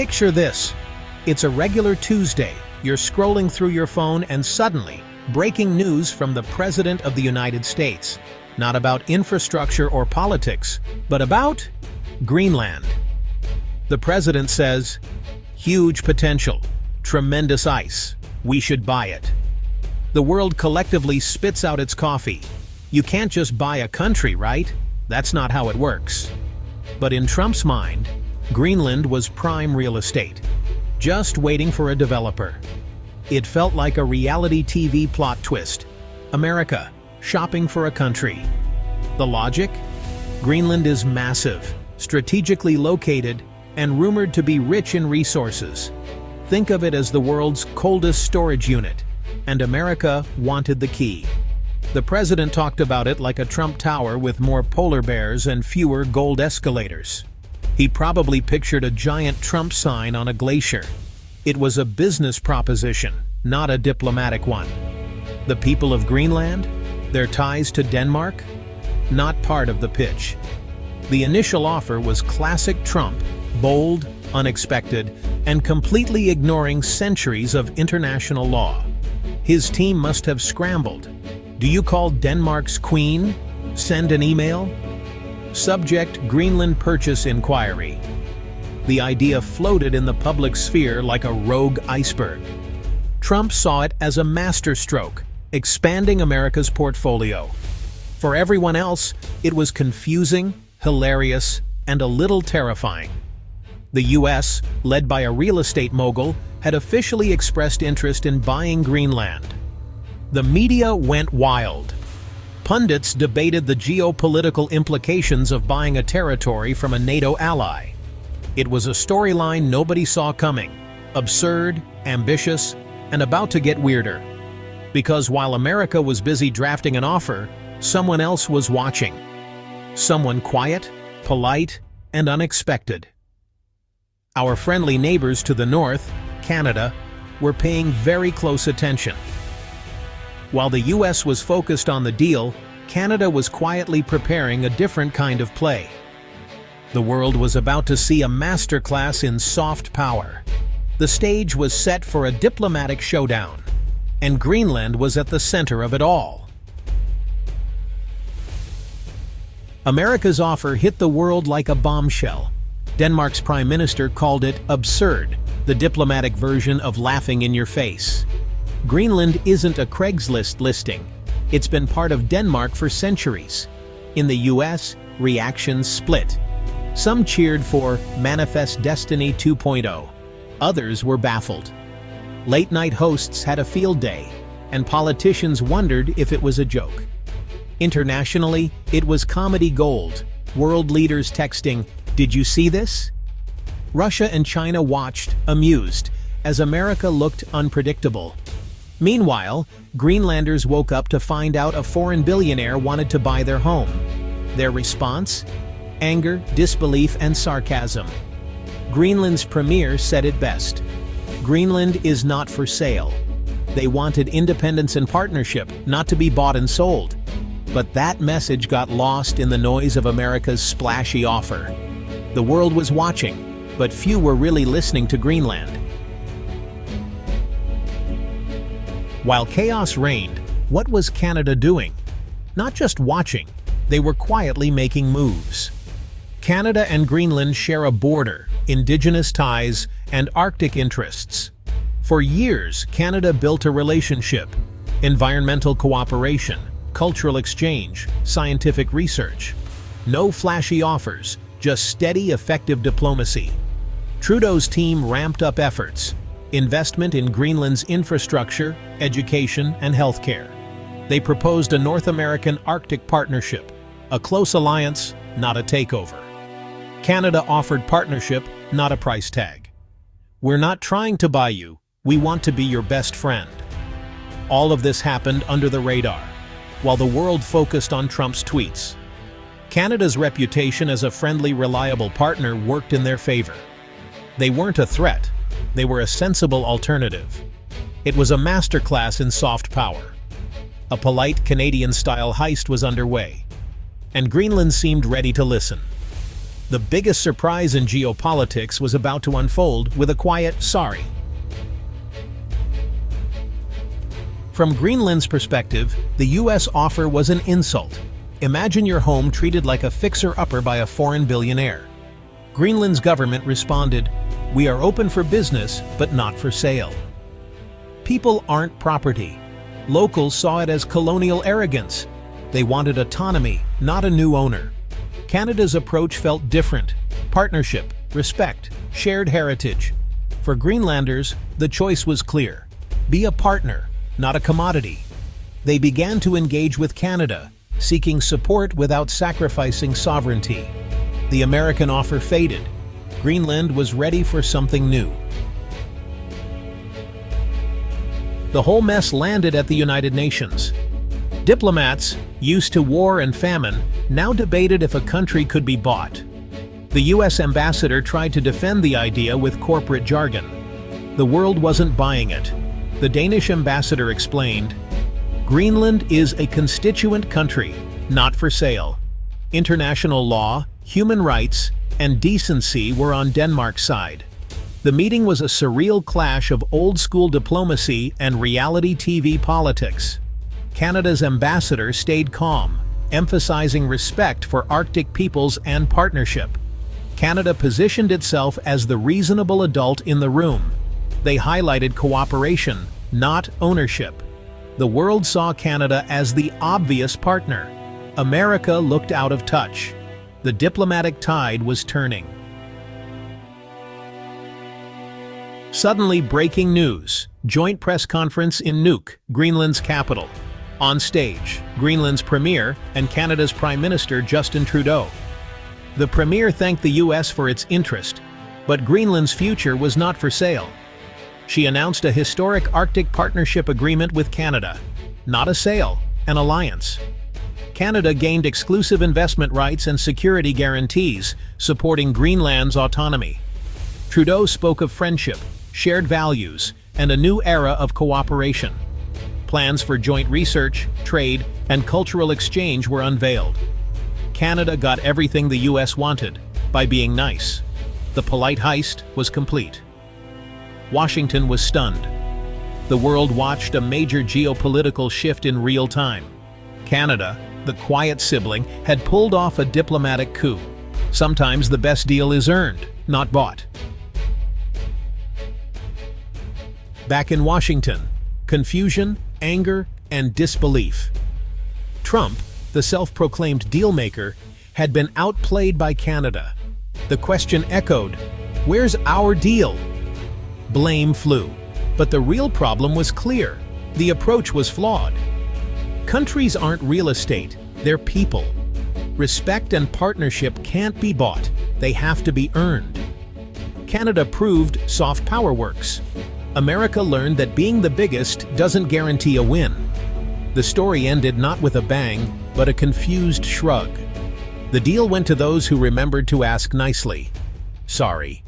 Picture this. It's a regular Tuesday. You're scrolling through your phone and suddenly, breaking news from the President of the United States. Not about infrastructure or politics, but about Greenland. The President says, "Huge potential, tremendous ice. We should buy it." The world collectively spits out its coffee. You can't just buy a country, right? That's not how it works. But in Trump's mind, Greenland was prime real estate, just waiting for a developer. It felt like a reality TV plot twist. America, shopping for a country. The logic? Greenland is massive, strategically located, and rumored to be rich in resources. Think of it as the world's coldest storage unit, and America wanted the key. The president talked about it like a Trump Tower with more polar bears and fewer gold escalators. He probably pictured a giant Trump sign on a glacier. It was a business proposition, not a diplomatic one. The people of Greenland? Their ties to Denmark? Not part of the pitch. The initial offer was classic Trump, bold, unexpected, and completely ignoring centuries of international law. His team must have scrambled. Do you call Denmark's queen? Send an email? Subject: Greenland purchase inquiry. The idea floated in the public sphere like a rogue iceberg. Trump saw it as a masterstroke, expanding America's portfolio. For everyone else, it was confusing, hilarious, and a little terrifying. The U.S., led by a real estate mogul, had officially expressed interest in buying Greenland. The media went wild. Pundits debated the geopolitical implications of buying a territory from a NATO ally. It was a storyline nobody saw coming, absurd, ambitious, and about to get weirder. Because while America was busy drafting an offer, someone else was watching. Someone quiet, polite, and unexpected. Our friendly neighbors to the north, Canada, were paying very close attention. While the U.S. was focused on the deal, Canada was quietly preparing a different kind of play. The world was about to see a masterclass in soft power. The stage was set for a diplomatic showdown, and Greenland was at the center of it all. America's offer hit the world like a bombshell. Denmark's prime minister called it absurd, the diplomatic version of laughing in your face. Greenland isn't a Craigslist listing. It's been part of Denmark for centuries. In the US, reactions split. Some cheered for Manifest Destiny 2.0. Others were baffled. Late-night hosts had a field day, and politicians wondered if it was a joke. Internationally, it was comedy gold. World leaders texting, "Did you see this?" Russia and China watched, amused, as America looked unpredictable. Meanwhile, Greenlanders woke up to find out a foreign billionaire wanted to buy their home. Their response? Anger, disbelief, and sarcasm. Greenland's premier said it best. Greenland is not for sale. They wanted independence and partnership, not to be bought and sold. But that message got lost in the noise of America's splashy offer. The world was watching, but few were really listening to Greenland. While chaos reigned, what was Canada doing? Not just watching, they were quietly making moves. Canada and Greenland share a border, indigenous ties, and Arctic interests. For years, Canada built a relationship: environmental cooperation, cultural exchange, scientific research. No flashy offers, just steady, effective diplomacy. Trudeau's team ramped up efforts. Investment in Greenland's infrastructure, education, and healthcare. They proposed a North American Arctic partnership, a close alliance, not a takeover. Canada offered partnership, not a price tag. "We're not trying to buy you, we want to be your best friend." All of this happened under the radar, while the world focused on Trump's tweets. Canada's reputation as a friendly, reliable partner worked in their favor. They weren't a threat. They were a sensible alternative. It was a masterclass in soft power. A polite Canadian-style heist was underway, and Greenland seemed ready to listen. The biggest surprise in geopolitics was about to unfold with a quiet sorry. From Greenland's perspective, the US offer was an insult. Imagine your home treated like a fixer-upper by a foreign billionaire. Greenland's government responded, "We are open for business, but not for sale." People aren't property. Locals saw it as colonial arrogance. They wanted autonomy, not a new owner. Canada's approach felt different: partnership, respect, shared heritage. For Greenlanders, the choice was clear: be a partner, not a commodity. They began to engage with Canada, seeking support without sacrificing sovereignty. The American offer faded. Greenland was ready for something new. The whole mess landed at the United Nations. Diplomats, used to war and famine, now debated if a country could be bought. The US ambassador tried to defend the idea with corporate jargon. The world wasn't buying it. The Danish ambassador explained, "Greenland is a constituent country, not for sale. International law, human rights, and decency were on Denmark's side." The meeting was a surreal clash of old-school diplomacy and reality TV politics. Canada's ambassador stayed calm, emphasizing respect for Arctic peoples and partnership. Canada positioned itself as the reasonable adult in the room. They highlighted cooperation, not ownership. The world saw Canada as the obvious partner. America looked out of touch. The diplomatic tide was turning. Suddenly, breaking news. Joint press conference in Nuuk, Greenland's capital. On stage, Greenland's Premier and Canada's Prime Minister Justin Trudeau. The Premier thanked the US for its interest, but Greenland's future was not for sale. She announced a historic Arctic Partnership Agreement with Canada. Not a sale, an alliance. Canada gained exclusive investment rights and security guarantees, supporting Greenland's autonomy. Trudeau spoke of friendship, shared values, and a new era of cooperation. Plans for joint research, trade, and cultural exchange were unveiled. Canada got everything the US wanted by being nice. The polite heist was complete. Washington was stunned. The world watched a major geopolitical shift in real time. Canada, the quiet sibling, had pulled off a diplomatic coup. Sometimes the best deal is earned, not bought. Back in Washington, confusion, anger, and disbelief. Trump, the self-proclaimed dealmaker, had been outplayed by Canada. The question echoed, "Where's our deal?" Blame flew. But the real problem was clear. The approach was flawed. Countries aren't real estate, they're people. Respect and partnership can't be bought, they have to be earned. Canada proved soft power works. America learned that being the biggest doesn't guarantee a win. The story ended not with a bang, but a confused shrug. The deal went to those who remembered to ask nicely, "Sorry."